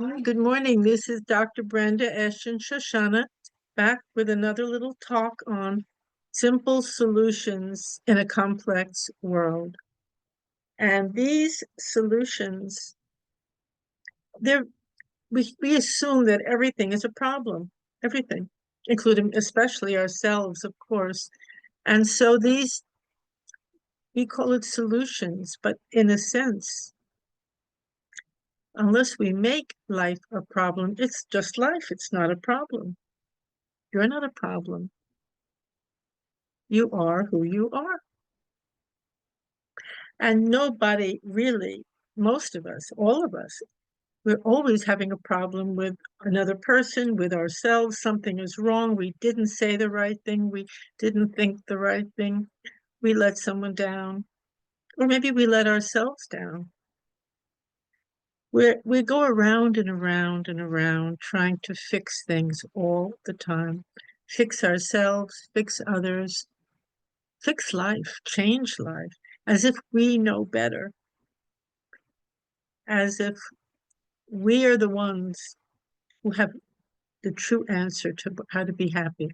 Good morning. This is Dr. Brenda Ashton Shoshana back with another little talk on simple solutions in a complex world. And these solutions, they're, we assume that everything is a problem, everything, including especially ourselves, of course. And so we call it solutions, but in a sense, unless we make life a problem, it's just life. It's not a problem. You're not a problem. You are who you are. And nobody really, most of us, all of us, we're always having a problem with another person, with ourselves. Something is wrong. We didn't say the right thing. We didn't think the right thing. We let someone down. Or maybe we let ourselves down. We go around and around and around trying to fix things all the time. Fix ourselves, fix others, fix life, change life, as if we know better, as if we are the ones who have the true answer to how to be happy.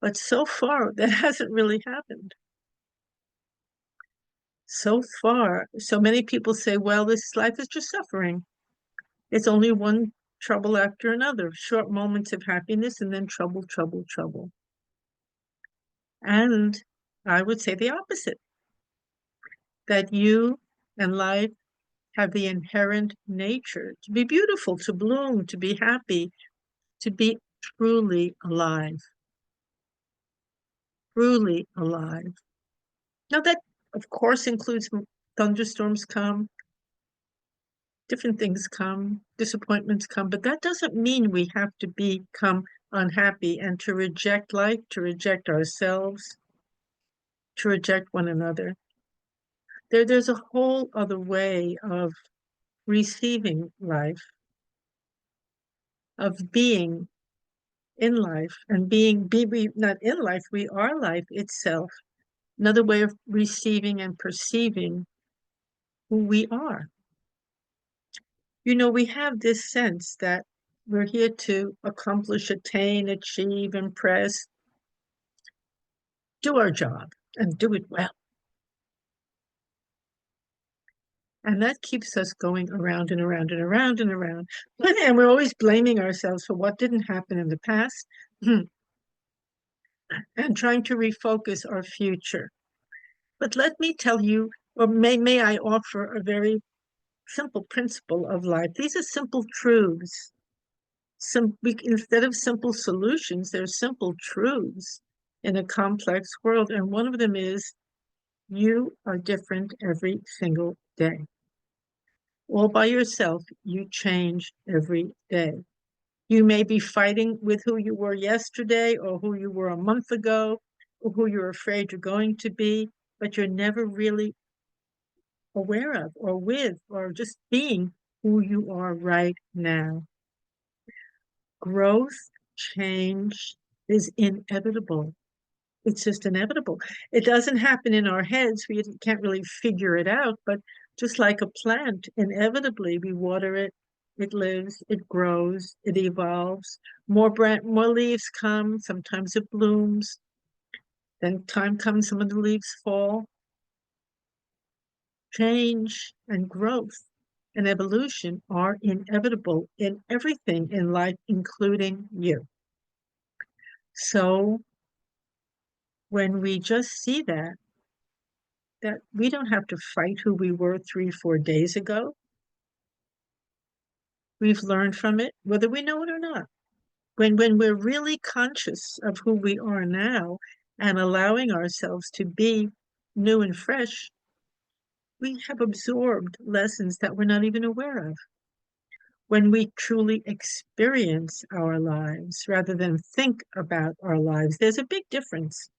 But so far, that hasn't really happened. So far, so many people say, well, this life is just suffering. It's only one trouble after another, short moments of happiness and then trouble, trouble, trouble. And I would say the opposite, that you and life have the inherent nature to be beautiful, to bloom, to be happy, to be truly alive. Truly alive. Now, that, of course, includes thunderstorms come, different things come, disappointments come, but that doesn't mean we have to become unhappy and to reject life, to reject ourselves, to reject one another. There's a whole other way of receiving life, of being in life and be not in life, we are life itself. Another way of receiving and perceiving who we are. You know, we have this sense that we're here to accomplish, attain, achieve, impress, do our job and do it well. And that keeps us going around and around and around and around. And we're always blaming ourselves for what didn't happen in the past and trying to refocus our future. But let me tell you, or may I offer a very simple principle of life. These are simple truths. Instead of simple solutions, there's simple truths in a complex world. And one of them is you are different every single day. All by yourself, you change every day. You may be fighting with who you were yesterday or who you were a month ago or who you're afraid you're going to be, but you're never really aware of or with or just being who you are right now. Growth, change is inevitable. It's just inevitable. It doesn't happen in our heads. We can't really figure it out, but just like a plant, inevitably we water it, it lives, it grows, it evolves. More leaves come, sometimes it blooms. Then time comes, some of the leaves fall. Change and growth and evolution are inevitable in everything in life, including you. So when we just see that we don't have to fight who we were 3-4 days ago, we've learned from it, whether we know it or not. When we're really conscious of who we are now and allowing ourselves to be new and fresh, we have absorbed lessons that we're not even aware of. When we truly experience our lives rather than think about our lives, there's a big difference.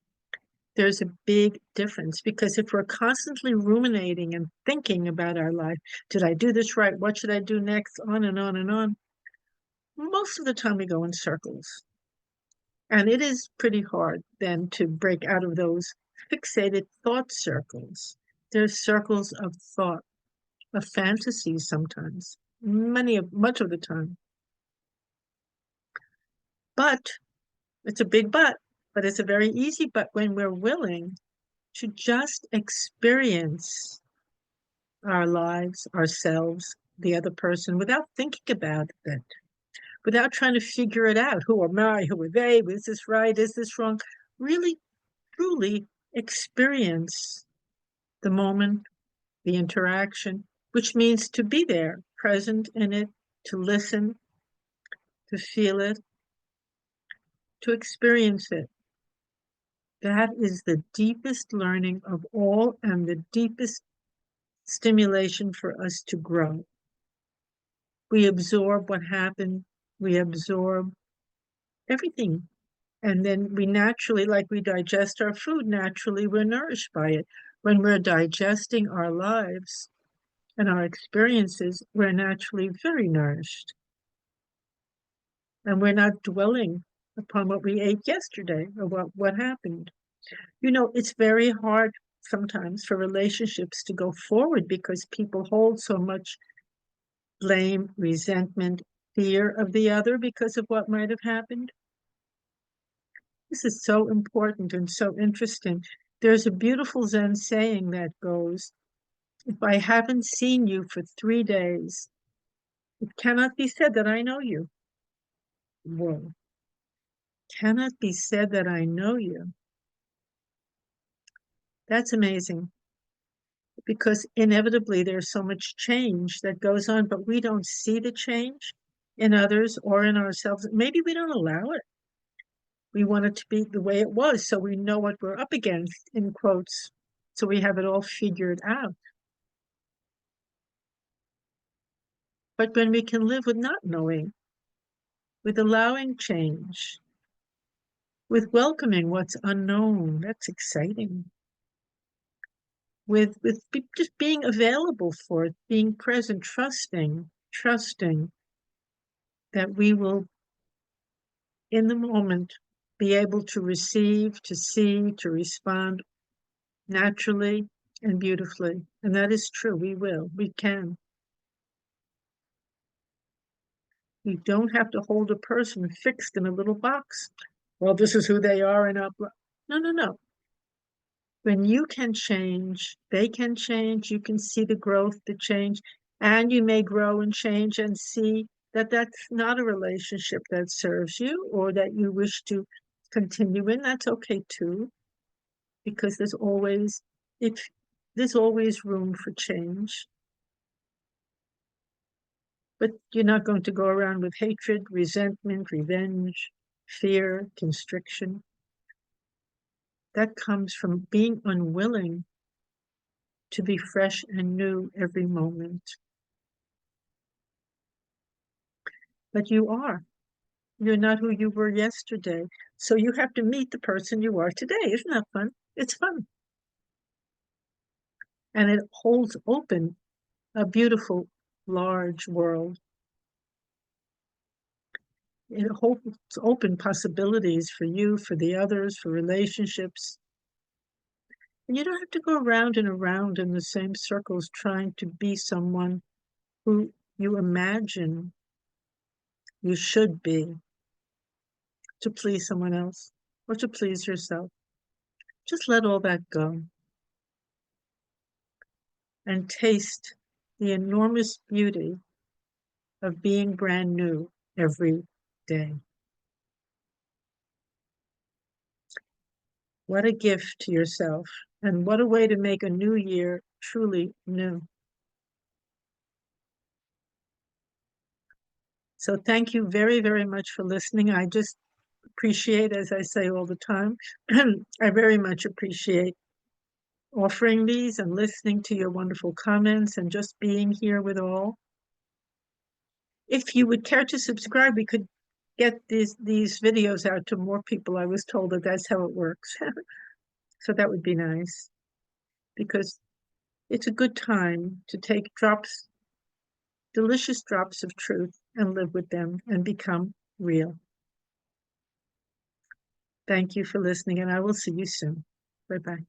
There's a big difference because if we're constantly ruminating and thinking about our life, did I do this right? What should I do next? On and on and on. Most of the time we go in circles. And it is pretty hard then to break out of those fixated thought circles. There's circles of thought, of fantasies sometimes. much of the time. But it's a big but it's a very easy but when we're willing to just experience our lives, ourselves, the other person without thinking about it, without trying to figure it out. Who am I? Who are they? Is this right? Is this wrong? Really, truly experience the moment, the interaction, which means to be there, present in it, to listen, to feel it, to experience it. That is the deepest learning of all and the deepest stimulation for us to grow. We absorb what happened, we absorb everything. And then we naturally, like we digest our food, naturally we're nourished by it. When we're digesting our lives and our experiences, we're naturally very nourished. And we're not dwelling upon what we ate yesterday or what happened. You know, it's very hard sometimes for relationships to go forward because people hold so much blame, resentment, fear of the other because of what might have happened. This is so important and so interesting. There's a beautiful Zen saying that goes, if I haven't seen you for 3 days, it cannot be said that I know you. Whoa. Cannot be said that I know you. That's amazing because inevitably there's so much change that goes on, but we don't see the change in others or in ourselves. Maybe we don't allow it. We want it to be the way it was so we know what we're up against, in quotes, so we have it all figured out. But when we can live with not knowing, with allowing change, with welcoming what's unknown, that's exciting. With just being available for it, being present, trusting that we will, in the moment, be able to receive, to see, to respond naturally and beautifully. And that is true. We will. We can. We don't have to hold a person fixed in a little box. Well, this is who they are, and up. No, no, no. When you can change, they can change. You can see the growth, the change, and you may grow and change and see that that's not a relationship that serves you or that you wish to continue in. That's okay too, because if there's always room for change. But you're not going to go around with hatred, resentment, revenge, fear, constriction. That comes from being unwilling to be fresh and new every moment. But you are. You're not who you were yesterday. So you have to meet the person you are today. Isn't that fun? It's fun. And it holds open a beautiful, large world. It holds open possibilities for you, for the others, for relationships. And you don't have to go around and around in the same circles trying to be someone who you imagine you should be to please someone else or to please yourself. Just let all that go and taste the enormous beauty of being brand new every day. What a gift to yourself, and what a way to make a new year truly new. So thank you very, very much for listening. I just appreciate, as I say all the time, I very much appreciate offering these and listening to your wonderful comments and just being here with all. If you would care to subscribe, we could get these videos out to more people. I was told that that's how it works. So that would be nice because it's a good time to take drops, delicious drops of truth and live with them and become real. Thank you for listening, and I will see you soon. Bye-bye.